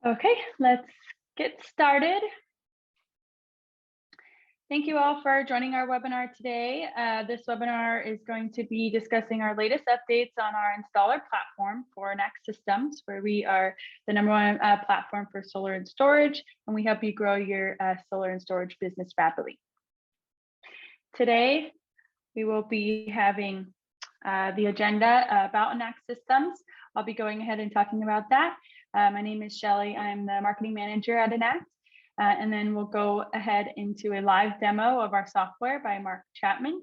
Okay, let's get started. Thank you all for joining our webinar today. This webinar is going to be discussing our latest updates on our installer platform for ENACT Systems, where we are the #1 platform for solar and storage, and we help you grow your solar and storage business rapidly. Today, we will be having the agenda about ENACT Systems. I'll be going ahead and talking about that. My name is Shelly. I'm the marketing manager at ENACT. And then we'll go ahead into a live demo of our software by Mark Chapman.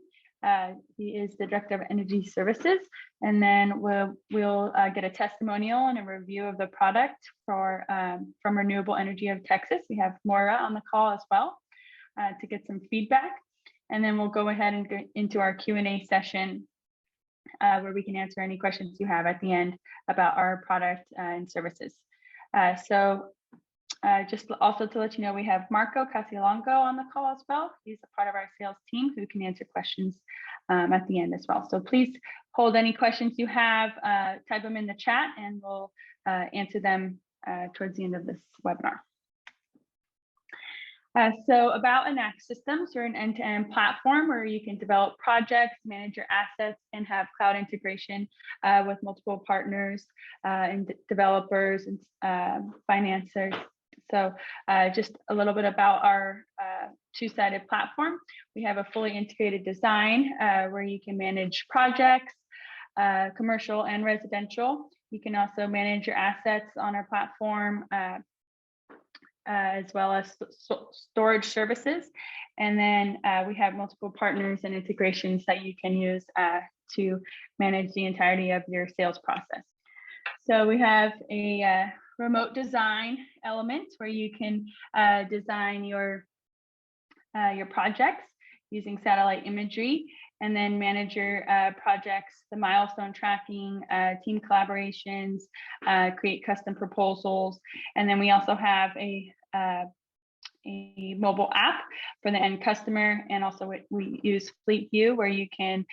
He is the Director of Energy Services. And then we'll get a testimonial and a review of the product from Renewable Energy of Texas. We have Moira on the call as well to get some feedback. And then we'll go ahead and get into our Q&A session where we can answer any questions you have at the end about our product and services. Just also to let you know, we have Marco Casilongo on the call as well. He's a part of our sales team who can answer questions at the end as well. So please hold any questions you have, type them in the chat, and we'll answer them towards the end of this webinar. So about ENACT Systems, we're an end-to-end platform where you can develop projects, manage your assets, and have cloud integration with multiple partners and developers and financiers. So just a little bit about our two-sided platform. We have a fully integrated design where you can manage projects, commercial and residential. You can also manage your assets on our platform as well as storage services. And then we have multiple partners and integrations that you can use to manage the entirety of your sales process. So we have a remote design element where you can design your projects using satellite imagery, and then manage your projects, the milestone tracking, team collaborations, create custom proposals. And then we also have a mobile app for the end customer, and also we use Fleet View where you can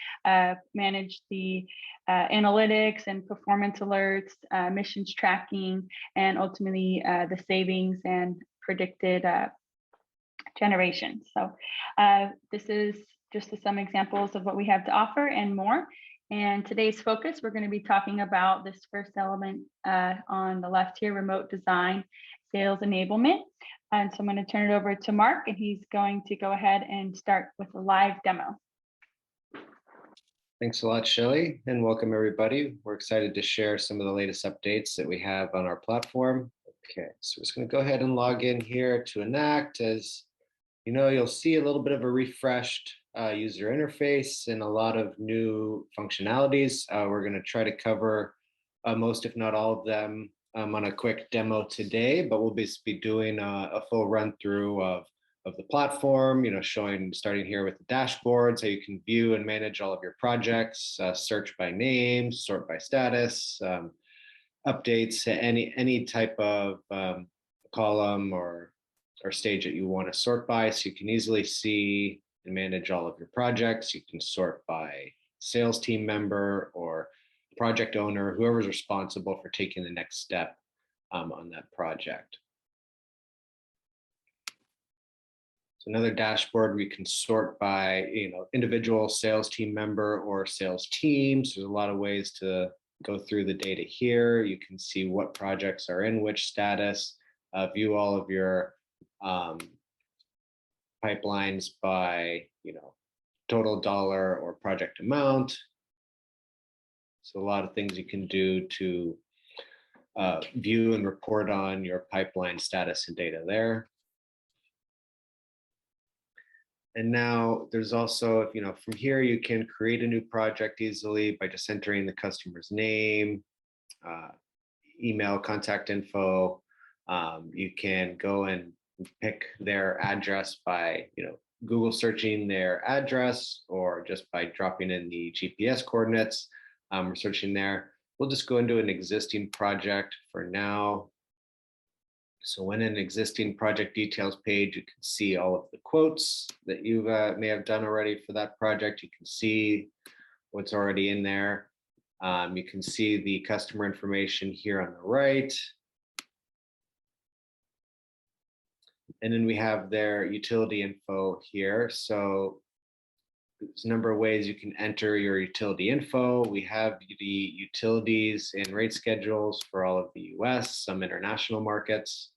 manage the analytics and performance alerts, emissions tracking, and ultimately the savings and predicted generation. So this is just some examples of what we have to offer and more. And today's focus, we're going to be talking about this first element on the left here, remote design, sales enablement. And so I'm going to turn it over to Mark, and he's going to go ahead and start with a live demo. Thanks a lot, Shelly, and welcome everybody. We're excited to share some of the latest updates that we have on our platform. Okay, so we're just going to go ahead and log in here to ENACT. As you know, you'll see a little bit of a refreshed user interface and a lot of new functionalities. We're going to try to cover most, if not all of them, on a quick demo today, but we'll be doing a full run through of the platform, starting here with the dashboards, how you can view and manage all of your projects, search by name, sort by status, updates, any type of column or stage that you want to sort by, so you can easily see and manage all of your projects. You can sort by sales team member or project owner, whoever's responsible for taking the next step on that project. So another dashboard, we can sort by individual sales team member or sales teams. There's a lot of ways to go through the data here. You can see what projects are in which status, view all of your pipelines by total dollar or project amount. So a lot of things you can do to view and report on your pipeline status and data there. And now there's also, from here you can create a new project easily by just entering the customer's name, email, contact info. You can go and pick their address by, Google searching their address, or just by dropping in the GPS coordinates. We're searching there. We'll just go into an existing project for now. So when an existing project details page, you can see all of the quotes that you may have done already for that project. You can see what's already in there. You can see the customer information here on the right. And then we have their utility info here. So there's a number of ways you can enter your utility info. We have the utilities and rate schedules for all of the US, some international markets.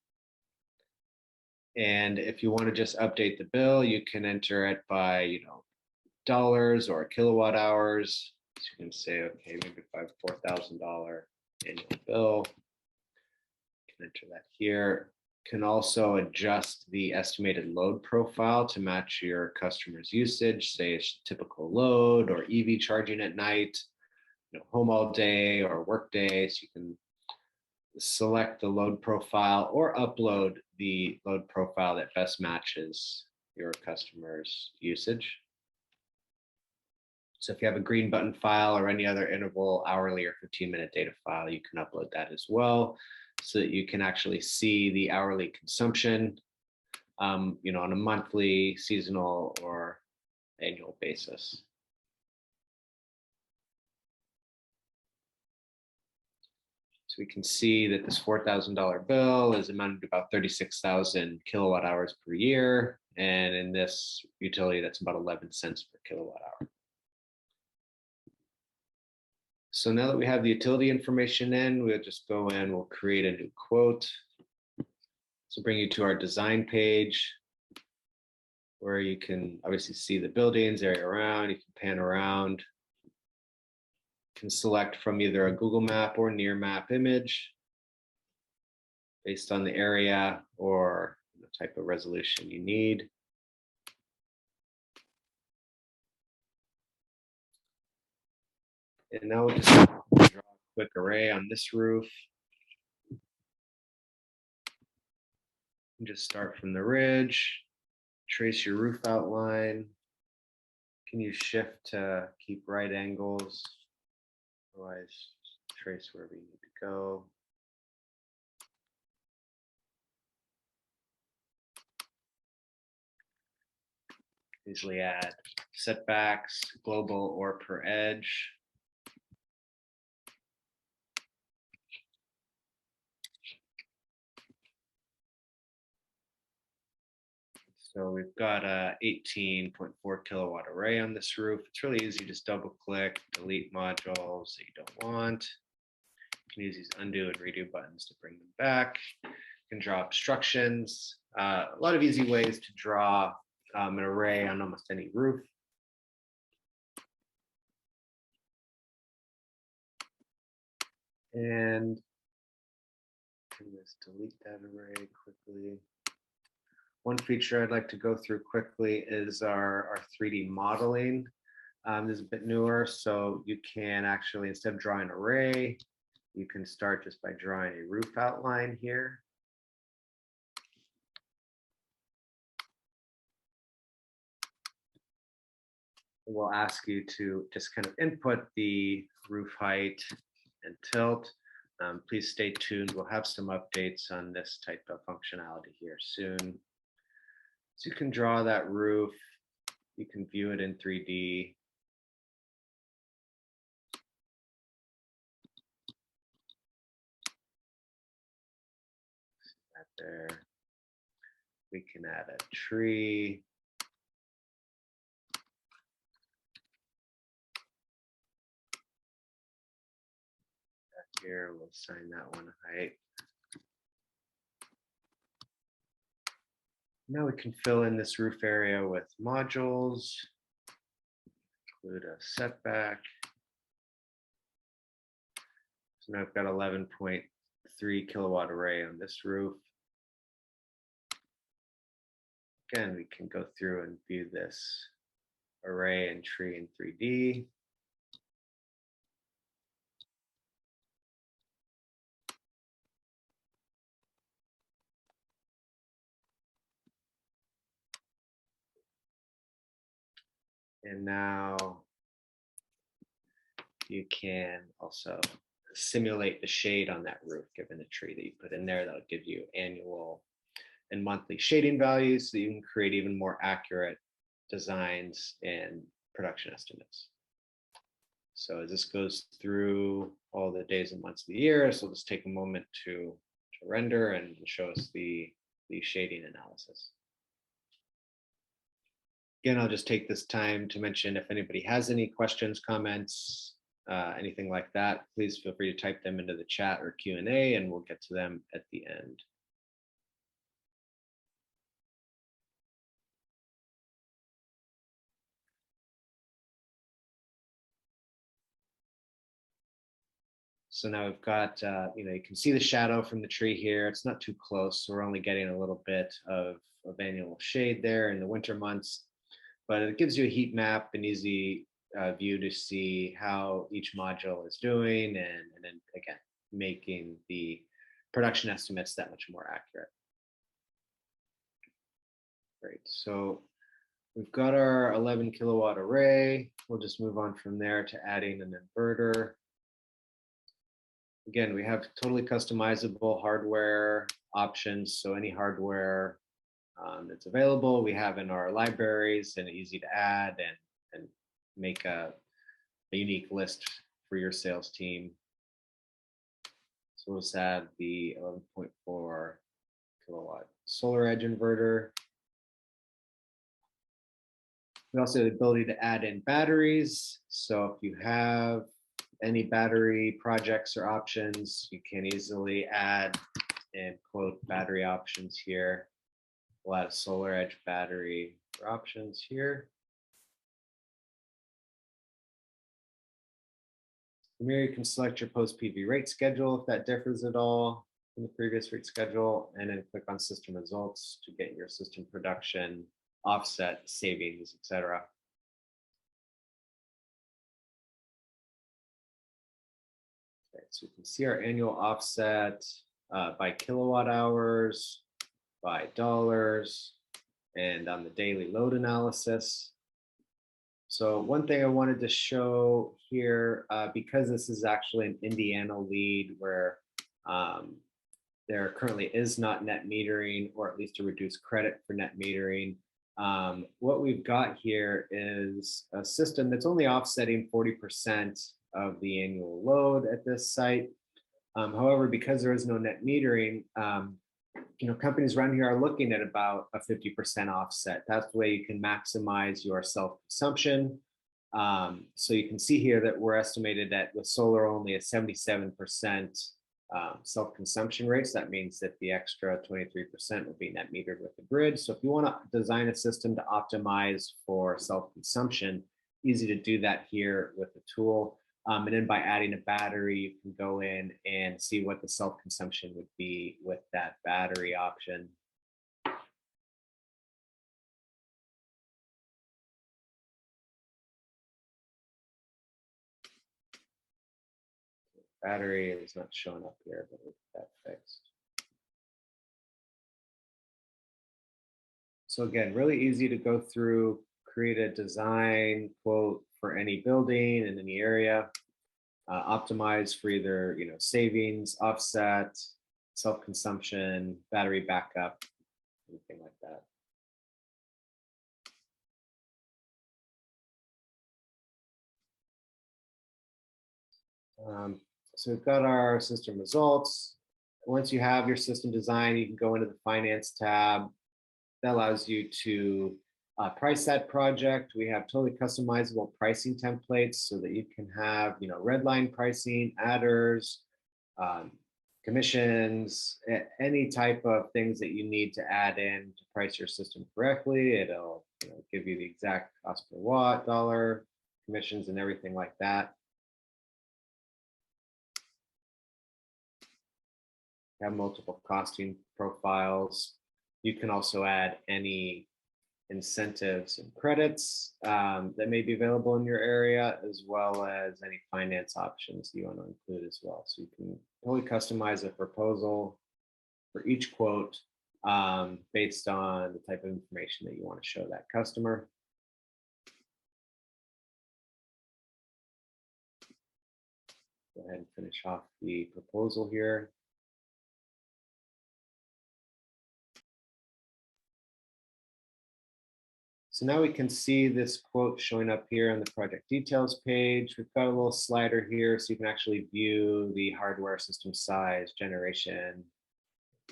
And if you want to just update the bill, you can enter it by, dollars or kilowatt hours. So you can say, okay, maybe if I have $4,000 annual bill, you can enter that here. Can also adjust the estimated load profile to match your customer's usage, say it's typical load or EV charging at night, home all day or work day. So you can select the load profile or upload the load profile that best matches your customer's usage. So if you have a green button file or any other interval, hourly or 15-minute data file, you can upload that as well, so that you can actually see the hourly consumption, on a monthly, seasonal, or annual basis. So we can see that this $4,000 bill is amounted to about 36,000 kilowatt hours per year. And in this utility, that's about 11 cents per kilowatt hour. So now that we have the utility information in, we'll just go in, we'll create a new quote. So bring you to our design page, where you can obviously see the buildings, area around, you can pan around. You can select from either a Google map or near map image based on the area or the type of resolution you need. And now we'll just draw a quick array on this roof. Just start from the ridge, trace your roof outline. You can use shift to keep right angles. Otherwise, trace wherever you need to go. Easily add setbacks, global or per edge. So we've got a 18.4 kilowatt array on this roof. It's really easy, just double click, delete modules that you don't want. You can use these undo and redo buttons to bring them back. You can draw obstructions. A lot of easy ways to draw an array on almost any roof. And let's delete that array quickly. One feature I'd like to go through quickly is our 3D modeling. This is a bit newer, so you can actually, instead of drawing an array, you can start just by drawing a roof outline here. We'll ask you to just kind of input the roof height and tilt. Please stay tuned. We'll have some updates on this type of functionality here soon. So you can draw that roof. You can view it in 3D. That there. We can add a tree. Here, we'll assign that one a height. Now we can fill in this roof area with modules, include a setback. So now I've got 11.3 kilowatt array on this roof. Again, we can go through and view this array and tree in 3D. And now you can also simulate the shade on that roof, given the tree that you put in there. That'll give you annual and monthly shading values so you can create even more accurate designs and production estimates. So as this goes through all the days and months of the year, so let's take a moment to render and show us the the shading analysis. Again, I'll just take this time to mention if anybody has any questions, comments, anything like that, please feel free to type them into the chat or Q&A and we'll get to them at the end. So now we've got, you can see the shadow from the tree here. It's not too close, so we're only getting a little bit of annual shade there in the winter months, but it gives you a heat map, an easy view to see how each module is doing, and then again, making the production estimates that much more accurate. Great, so we've got our 11 kilowatt array. We'll just move on from there to adding an inverter. Again, we have totally customizable hardware options. So any hardware that's available, we have in our libraries and easy to add and make a unique list for your sales team. So let's add the 11.4 kilowatt solar edge inverter. We also have the ability to add in batteries. So if you have any battery projects or options, you can easily add and quote battery options here. We'll add a solar edge battery for options here. From here, you can select your post PV rate schedule if that differs at all from the previous rate schedule, and then click on system results to get your system production, offset, savings, etc. Okay, so you can see our annual offset by kilowatt hours, by dollars, and on the daily load analysis. So one thing I wanted to show here, because this is actually an Indiana lead where there currently is not net metering, or at least a reduced credit for net metering. What we've got here is a system that's only offsetting 40% of the annual load at this site. However, because there is no net metering, companies around here are looking at about a 50% offset. That's the way you can maximize your self-consumption. So you can see here that we're estimated that with solar only a 77% self-consumption rates. That means that the extra 23% will be net metered with the grid. So if you want to design a system to optimize for self-consumption, easy to do that here with the tool. And then by adding a battery, you can go in and see what the self-consumption would be with that battery option. Battery is not showing up here, but we'll get that fixed. So again, really easy to go through, create a design quote for any building in any area, optimize for either savings, offset, self-consumption, battery backup, anything like that. So we've got our system results. Once you have your system design, you can go into the finance tab. That allows you to price that project. We have totally customizable pricing templates so that you can have, red line pricing, adders, commissions, any type of things that you need to add in to price your system correctly. It'll give you the exact cost per watt, dollar, commissions, and everything like that. Have multiple costing profiles. You can also add any incentives and credits that may be available in your area, as well as any finance options you want to include as well. So you can totally customize a proposal for each quote based on the type of information that you want to show that customer. Go ahead and finish off the proposal here. So now we can see this quote showing up here on the project details page. We've got a little slider here so you can actually view the hardware system size, generation,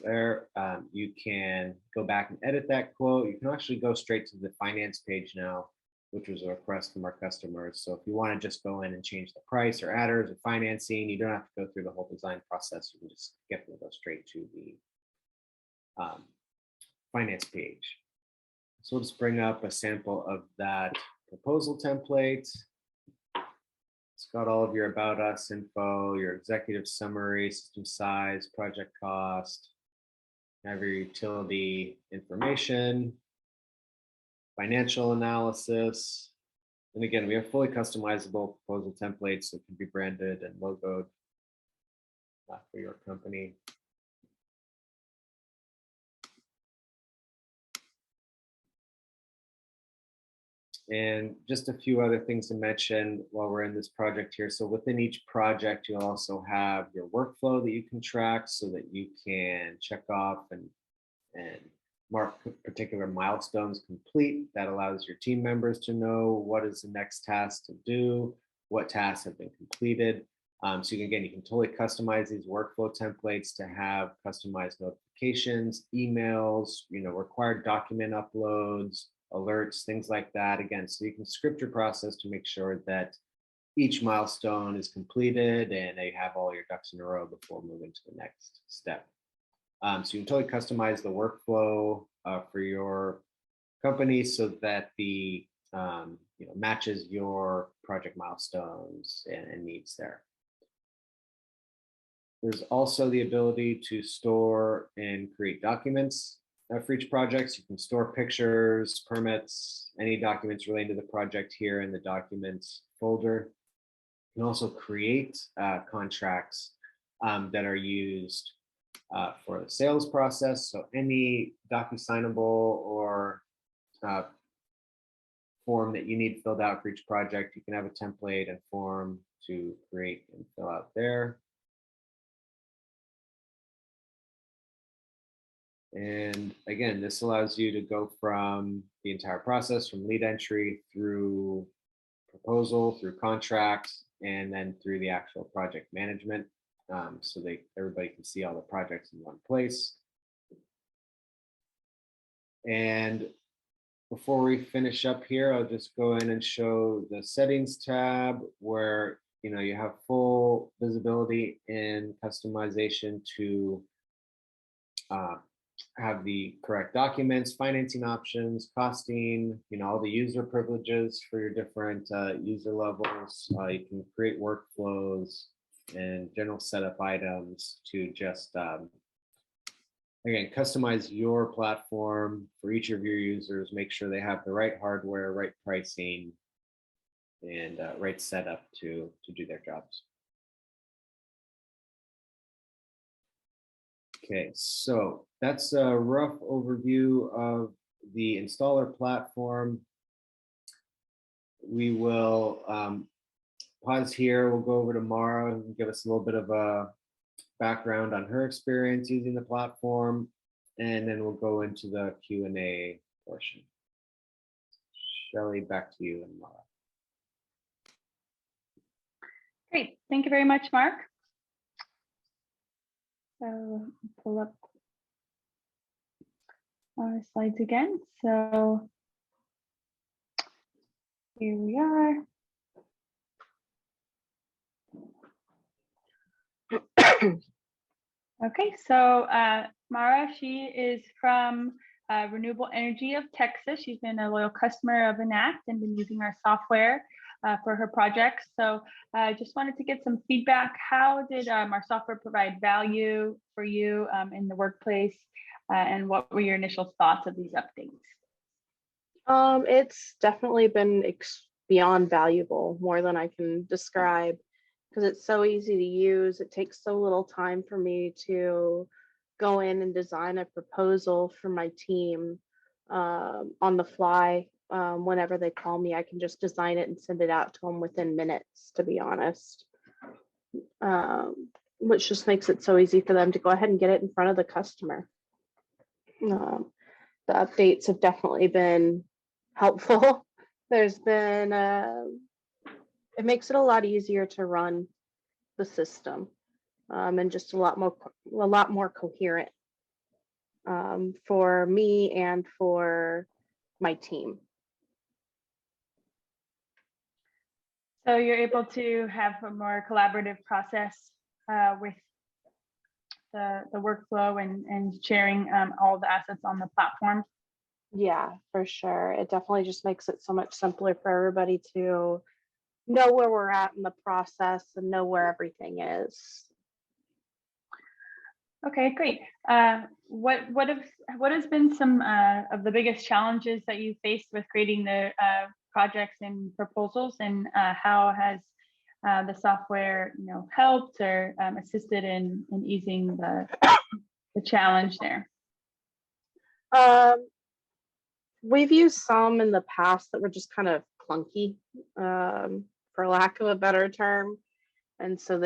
there. You can go back and edit that quote. You can actually go straight to the finance page now, which was a request from our customers. So if you want to just go in and change the price or adders or financing, you don't have to go through the whole design process. You can just go straight to the finance page. So we'll just bring up a sample of that proposal template. It's got all of your about us info, your executive summary, system size, project cost, have your utility information, financial analysis. And again, we have fully customizable proposal templates that can be branded and logoed for your company. And just a few other things to mention while we're in this project here. So within each project, you'll also have your workflow that you can track so that you can check off and mark particular milestones complete. That allows your team members to know what is the next task to do, what tasks have been completed. So you can totally customize these workflow templates to have customized notifications, emails, required document uploads, alerts, things like that. Again, so you can script your process to make sure that each milestone is completed and they have all your ducks in a row before moving to the next step. So you can totally customize the workflow for your company so that the matches your project milestones and needs there. There's also the ability to store and create documents for each project. So you can store pictures, permits, any documents relating to the project here in the documents folder. You can also create contracts that are used for the sales process. So any DocuSignable or form that you need filled out for each project, you can have a template and form to create and fill out there. And again, this allows you to go from the entire process, from lead entry through proposal, through contracts, and then through the actual project management. So everybody can see all the projects in one place. And before we finish up here, I'll just go in and show the settings tab where you have full visibility and customization to have the correct documents, financing options, costing, all the user privileges for your different user levels. You can create workflows and general setup items to just, again, customize your platform for each of your users, make sure they have the right hardware, right pricing, and right setup to do their jobs. Okay, so that's a rough overview of the installer platform. We will pause here. We'll go over to Mara and give us a little bit of a background on her experience using the platform, and then we'll go into the Q&A portion. Shelley, back to you and Mara. Great, thank you very much, Mark. So pull up our slides again. So here we are. Okay, so Mara, she is from Renewable Energy of Texas. She's been a loyal customer of ENACT and been using our software for her projects. So I just wanted to get some feedback. How did our software provide value for you in the workplace? And what were your initial thoughts of these updates? It's definitely been beyond valuable, more than I can describe, because it's so easy to use. It takes so little time for me to go in and design a proposal for my team on the fly. Whenever they call me, I can just design it and send it out to them within minutes, to be honest, which just makes it so easy for them to go ahead and get it in front of the customer. The updates have definitely been helpful. There's been, it makes it a lot easier to run the system and just a lot more coherent for me and for my team. So you're able to have a more collaborative process with the workflow and sharing all the assets on the platform. Yeah, for sure. It definitely just makes it so much simpler for everybody to know where we're at in the process and know where everything is. Okay, great. What has been some of the biggest challenges that you faced with creating the projects and proposals, and how has the software, helped or assisted in easing the challenge there? We've used some in the past that were just kind of clunky, for lack of a better term. And so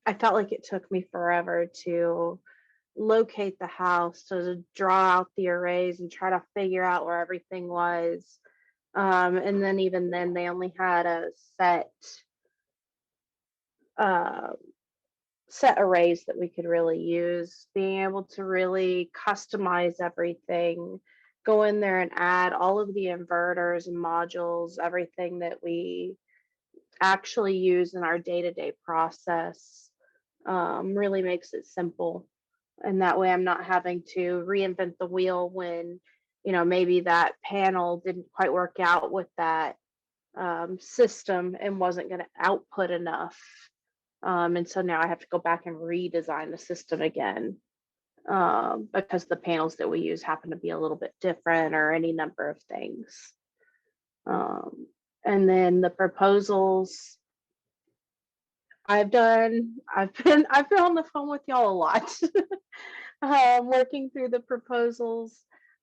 I felt like it took me forever to locate the house, to draw out the arrays and try to figure out where everything was. And then even then they only had a set arrays that we could really use. Being able to really customize everything, go in there and add all of the inverters and modules, everything that we actually use in our day-to-day process, really makes it simple. And that way I'm not having to reinvent the wheel when, maybe that panel didn't quite work out with that system and wasn't going to output enough. And so now I have to go back and redesign the system again, because the panels that we use happen to be a little bit different or any number of things. And then the proposals I've been on the phone with y'all a lot, working through the proposals,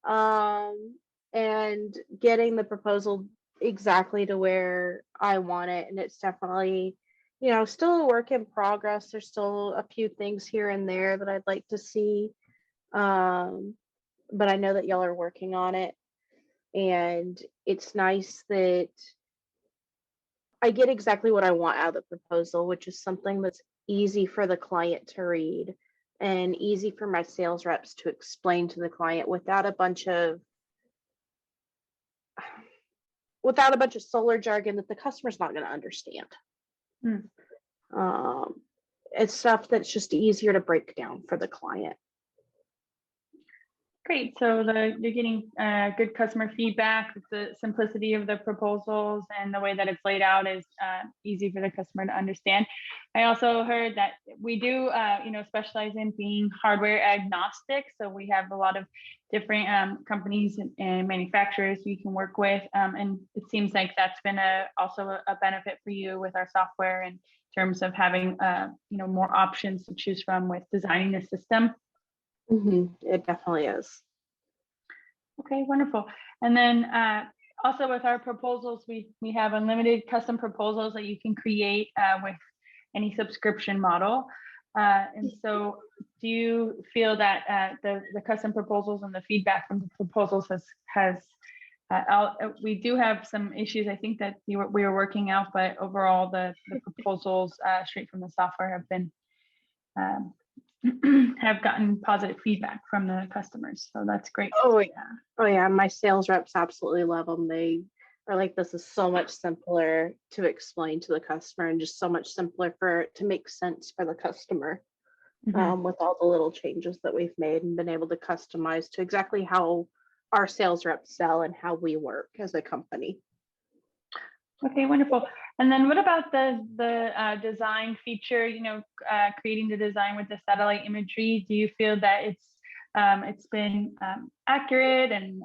and getting the proposal exactly to where I want it. And it's definitely, still a work in progress. There's still a few things here and there that I'd like to see. But I know that y'all are working on it. And it's nice that I get exactly what I want out of the proposal, which is something that's easy for the client to read and easy for my sales reps to explain to the client without a bunch of solar jargon that the customer's not going to understand. It's stuff that's just easier to break down for the client. Great. So you're getting good customer feedback. The simplicity of the proposals and the way that it's laid out is easy for the customer to understand. I also heard that we do, specialize in being hardware agnostic. So we have a lot of different companies and manufacturers we can work with, and it seems like that's been also a benefit for you with our software in terms of having more options to choose from with designing the system. It definitely is. Okay, wonderful. And then also with our proposals, we have unlimited custom proposals that you can create with any subscription model. And so do you feel that the custom proposals and the feedback from the proposals we do have some issues, I think, that we were working out, but overall the proposals straight from the software have been have gotten positive feedback from the customers. So that's great. Oh yeah. My sales reps absolutely love them. They are like, this is so much simpler to explain to the customer and just so much simpler for it to make sense for the customer, with all the little changes that we've made and been able to customize to exactly how our sales reps sell and how we work as a company. Okay, wonderful. And then what about the design feature, creating the design with the satellite imagery? Do you feel that it's been accurate and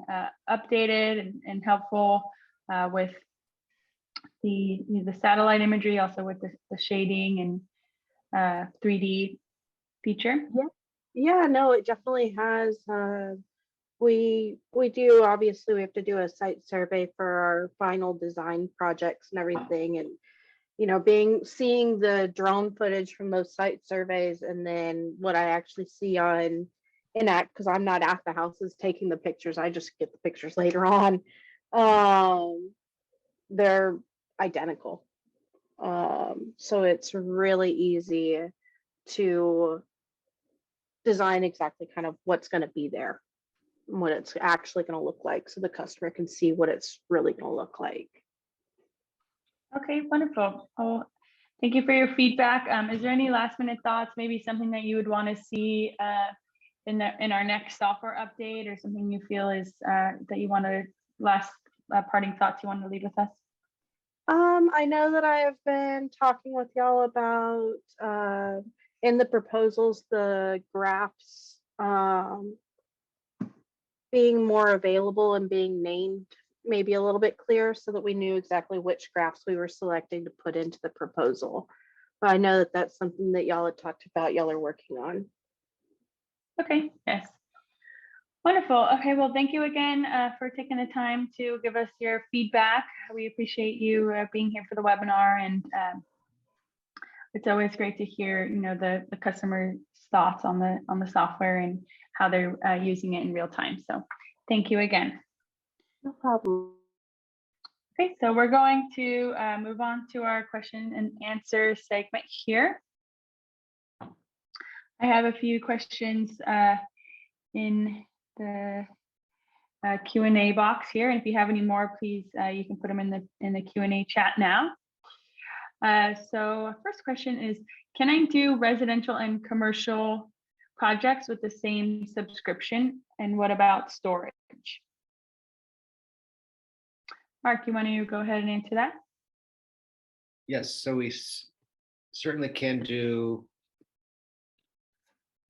updated and helpful with the satellite imagery, also with the shading and 3D feature? Yeah, no, it definitely has. We do, obviously we have to do a site survey for our final design projects and everything, and seeing the drone footage from those site surveys and then what I actually see on ENACT, because I'm not at the houses taking the pictures, I just get the pictures later on. They're identical. So it's really easy to design exactly kind of what's going to be there, what it's actually going to look like, so the customer can see what it's really going to look like. Okay, wonderful. Well, thank you for your feedback. Is there any last minute thoughts, maybe something that you would want to see in our next software update, or something you feel is that you want to last parting thoughts you want to leave with us? I know that I have been talking with y'all about in the proposals, the graphs being more available and being named maybe a little bit clearer, so that we knew exactly which graphs we were selecting to put into the proposal. But I know that that's something that y'all had talked about, y'all are working on. Okay, yes. Wonderful. Okay, well, thank you again for taking the time to give us your feedback. We appreciate you being here for the webinar, and it's always great to hear, the customer's thoughts on the software and how they're using it in real time. So thank you again. No problem. Okay, so we're going to move on to our question and answer segment here. I have a few questions in the Q&A box here, and if you have any more, please you can put them in the Q&A chat now. So first question is, can I do residential and commercial projects with the same subscription, and what about storage? Mark, you want to go ahead and answer that? Yes, so we certainly can do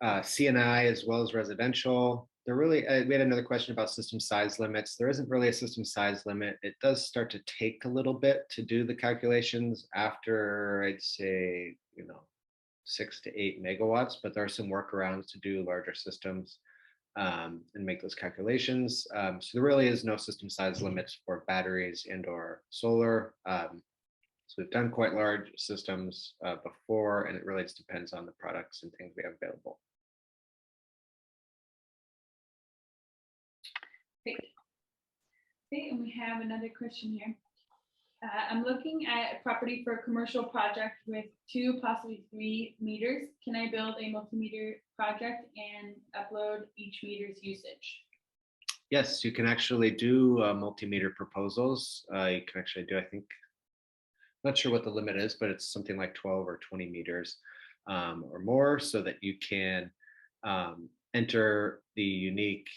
CNI as well as residential. There really, we had another question about system size limits. There isn't really a system size limit. It does start to take a little bit to do the calculations after, I'd say, 6 to 8 megawatts, but there are some workarounds to do larger systems and make those calculations. So there really is no system size limits for batteries and or solar. So we've done quite large systems before, and it really just depends on the products and things we have available. Great. Okay, and we have another question here. I'm looking at a property for a commercial project with 2, possibly 3 meters. Can I build a multimeter project and upload each meter's usage? Yes, you can actually do multimeter proposals. You can actually do, I think, not sure what the limit is, but it's something like 12 or 20 meters or more, so that you can enter the unique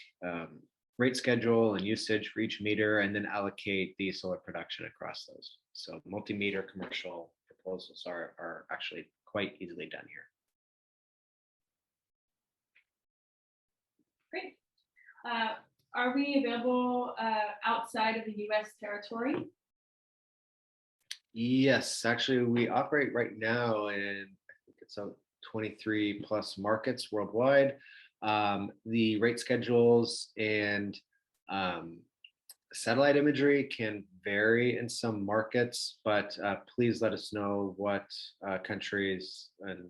rate schedule and usage for each meter, and then allocate the solar production across those. So multimeter commercial proposals are actually quite easily done here. Great. Are we available outside of the US territory? Yes, actually we operate right now in, I think it's 23 plus markets worldwide. The rate schedules and satellite imagery can vary in some markets, but please let us know what countries and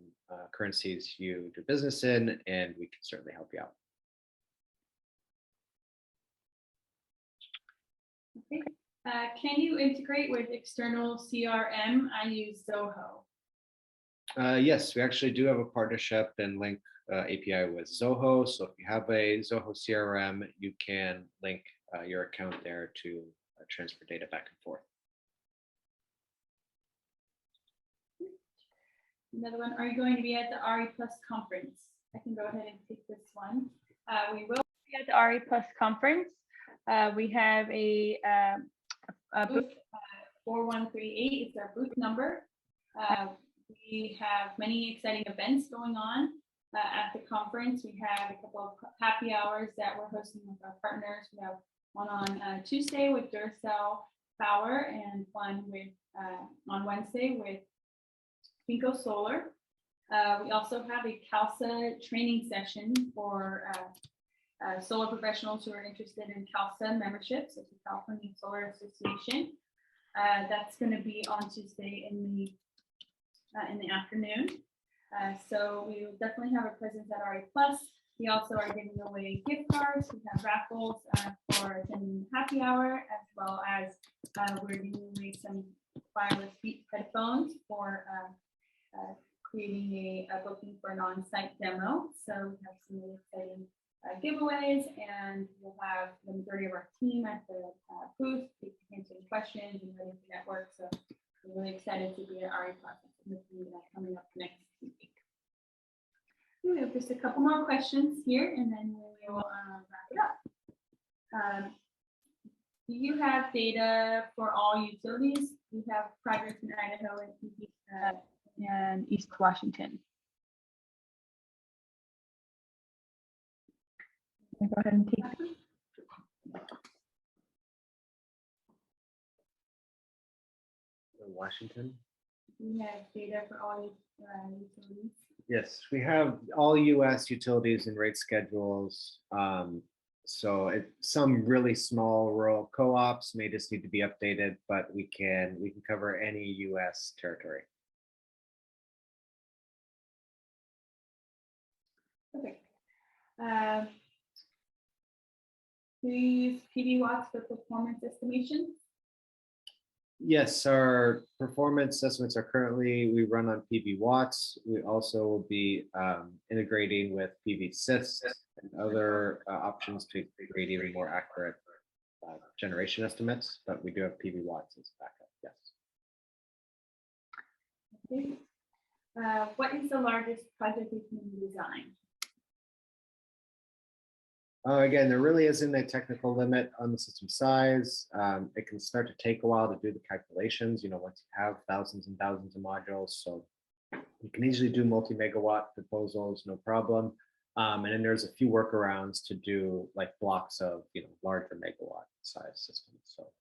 currencies you do business in, and we can certainly help you out. Okay. Can you integrate with external CRM? I use Zoho. Yes, we actually do have a partnership and link API with Zoho. So if you have a Zoho CRM, you can link your account there to transfer data back and forth. Another one, are you going to be at the RE Plus conference? I can go ahead and take this one. We will be at the RE Plus conference. We have a booth 4138, it's our booth number. We have many exciting events going on at the conference. We have a couple of happy hours that we're hosting with our partners. We have one on Tuesday with Duracell Power, and one with on Wednesday with Pinko Solar. We also have a CALSA training session for solar professionals who are interested in CALSA memberships, it's the California Solar Association. That's going to be on Tuesday in the afternoon. So we will definitely have a presence at RE Plus. We also are giving away gift cards. We have raffles for attending happy hour, as well as we're giving away some wireless Beats headphones for creating a booking for an on-site demo. So we have some really exciting giveaways, and we'll have the majority of our team at the booth answering questions and ready to network. So we're really excited to be at RE Process coming up next week. We have just a couple more questions here, and then we will wrap it up. Do you have data for all utilities? We have projects in Idaho and East Washington. Go ahead and take Washington. We have data for all utilities. Yes, we have all U.S. utilities and rate schedules. So some really small rural co-ops may just need to be updated, but we can cover any U.S. territory. Perfect. Do you use PV watts for performance estimations? Yes, our performance estimates are currently, we run on PV watts. We also will be integrating with PV systs and other options to create even more accurate generation estimates, but we do have PV watts as backup, yes. Okay. What is the largest project you can design? Again, there really isn't a technical limit on the system size. It can start to take a while to do the calculations, once you have thousands and thousands of modules. So you can easily do multi-megawatt proposals, no problem. And then there's a few workarounds to do like blocks of, larger megawatt size systems. So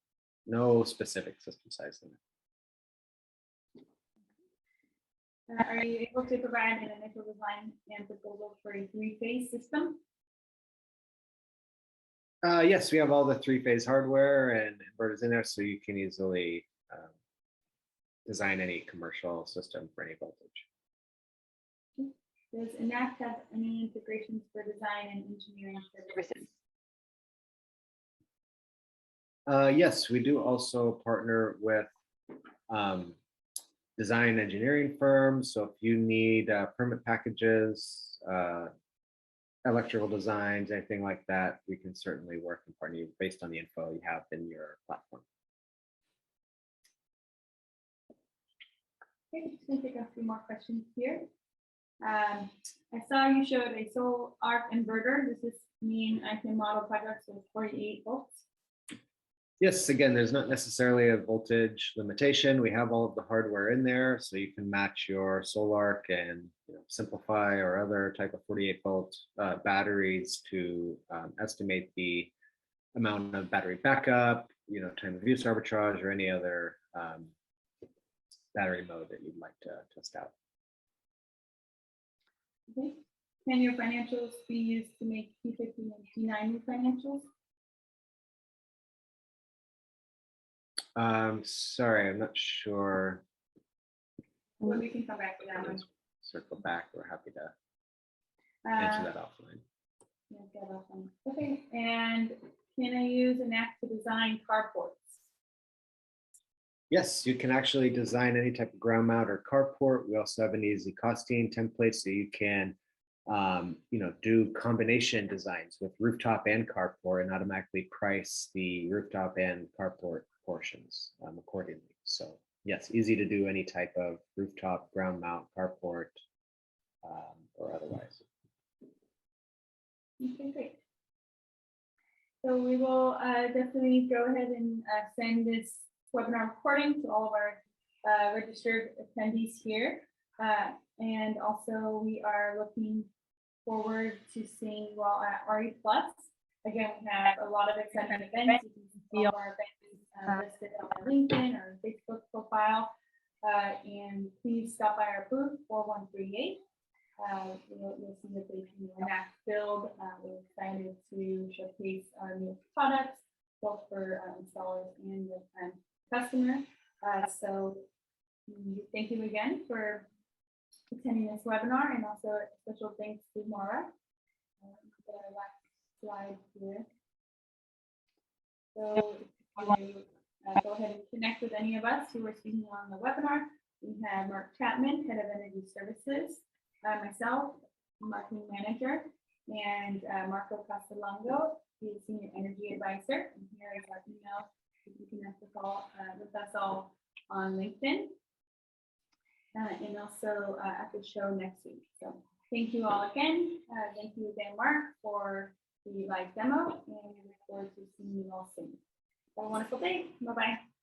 no specific system size limit. Are you able to provide an initial design and proposal for a three-phase system? Yes, we have all the three-phase hardware and inverters in there, so you can easily design any commercial system for any voltage. Does ENACT have any integrations for design and engineering services? Yes, we do also partner with design engineering firms. So if you need permit packages, electrical designs, anything like that, we can certainly work and partner you based on the info you have in your platform. Okay, just going to take a few more questions here. I saw you showed a solar arc inverter. Does this mean I can model projects with 48 volts? Yes, again, there's not necessarily a voltage limitation. We have all of the hardware in there, so you can match your Solarc and Simplify or other type of 48-volt batteries to estimate the amount of battery backup, time of use arbitrage, or any other battery mode that you'd like to test out. Okay. Can your financials be used to make P50 and P90 financials? Sorry, I'm not sure. Well, we can come back to that one. Circle back. We're happy to answer that offline. Okay, and can I use ENACT to design carports? Yes, you can actually design any type of ground mount or carport. We also have an easy costing template, so you can do combination designs with rooftop and carport and automatically price the rooftop and carport portions accordingly. So yes, easy to do any type of rooftop, ground mount, carport, or otherwise. Okay, great. So we will definitely go ahead and send this webinar recording to all of our registered attendees here. And also we are looking forward to seeing you all at RE Plus. Again, we have a lot of exciting events. You can see all our events listed on our LinkedIn or Facebook profile. And please stop by our booth 4138. You'll see that there's ENACT build. We're excited to showcase our newest products, both for installers and the customer. So thank you again for attending this webinar, and also a special thanks to Maura. The last slide here. So if you want to go ahead and connect with any of us who are speaking on the webinar, We have Mark Chapman, Head of Energy Services, myself, Marketing Manager, and Marco Castellongo, he is Senior Energy Advisor. And here is our email. You can connect with us all on LinkedIn. And also at the show next week. So thank you all again. Thank you again, Mark, for the live demo, and we look forward to seeing you all soon. Have a wonderful day. Bye-bye.